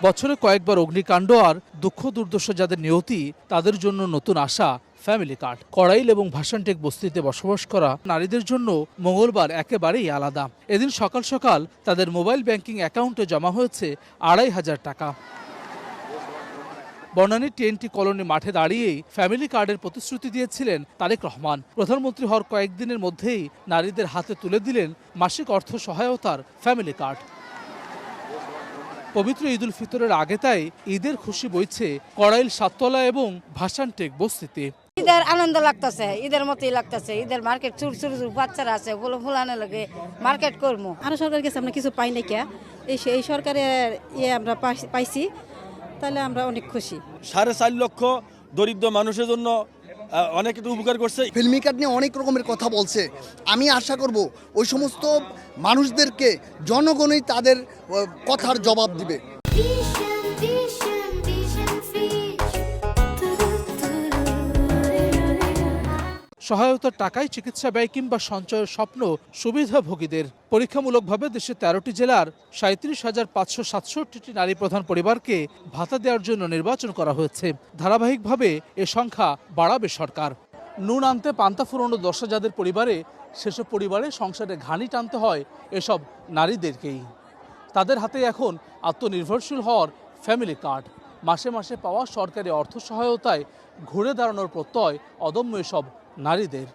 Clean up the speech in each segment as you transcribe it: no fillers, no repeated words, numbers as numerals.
বছরে কয়েকবার অগ্নিকাণ্ড আর দুঃখ দুর্দশা যাদের নিয়তি, তাদের জন্য নতুন আশা ফ্যামিলি কার্ড। কড়াইল এবং ভাসানটেক বস্তিতে বসবাস করা নারীদের জন্য মঙ্গলবার একেবারেই আলাদা। এদিন সকাল সকাল তাদের মোবাইল ব্যাংকিং অ্যাকাউন্টে জমা হয়েছে ২৫০০ টাকা। বনানীর টিএনটি কলোনি মাঠে দাঁড়িয়েই ফ্যামিলি কার্ডের প্রতিশ্রুতি দিয়েছিলেন তারেক রহমান। প্রধানমন্ত্রী হওয়ার কয়েকদিনের মধ্যেই নারীদের হাতে তুলে দিলেন মাসিক অর্থ সহায়তার ফ্যামিলি কার্ড। পবিত্র ঈদ উল ফিতরের আগে তাই ঈদের খুশি বইছে কড়াইল, সাততলা এবং ভাসানটেক বস্তিতে। ঈদের আনন্দ লাগতেছে, ঈদের মতোই লাগতেছে। ঈদের মার্কেট ছোট ছোট বাচ্চারা আছে, ওগুলো ফুলানো লাগে মার্কেট করবো। আরো সরকারের কাছে আমরা কিছু পাই না কে, এই সরকারের আমরা পাইছি, তাহলে আমরা অনেক খুশি। ৪.৫ লক্ষ দরিদ্র মানুষের জন্য অনেক উপকার করছে। ফিল্মি কার্ড নিয়ে অনেক রকমের কথা বলছে। আমি আশা করব ওই সমস্ত মানুষদেরকে জনগণই তাদের কথার জবাব দিবে। সহায়তার টাকায় চিকিৎসা ব্যয় কিংবা সঞ্চয়ের স্বপ্ন সুবিধাভোগীদের। পরীক্ষামূলকভাবে দেশের ১৩টি জেলার ৩৭,৫৬৭টি নারী প্রধান পরিবারকে ভাতা দেওয়ার জন্য নির্বাচন করা হয়েছে। ধারাবাহিকভাবে এ সংখ্যা বাড়াবে সরকার। নুন আনতে পান্তা ফুরোনো দশা যাদের পরিবারে, সেসব পরিবারে সংসারে ঘানি টানতে হয় এসব নারীদেরকেই। তাদের হাতে এখন আত্মনির্ভরশীল হওয়ার ফ্যামিলি কার্ড। মাসে মাসে পাওয়া সরকারি অর্থ সহায়তায় ঘুরে দাঁড়ানোর প্রত্যয় অদম্য এসব নারীদের।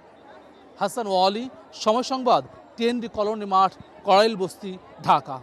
হাসান ওয়ালি, সময় সংবাদ, টিএনটি কলোনি মাঠ, কড়াইল বস্তি, ঢাকা।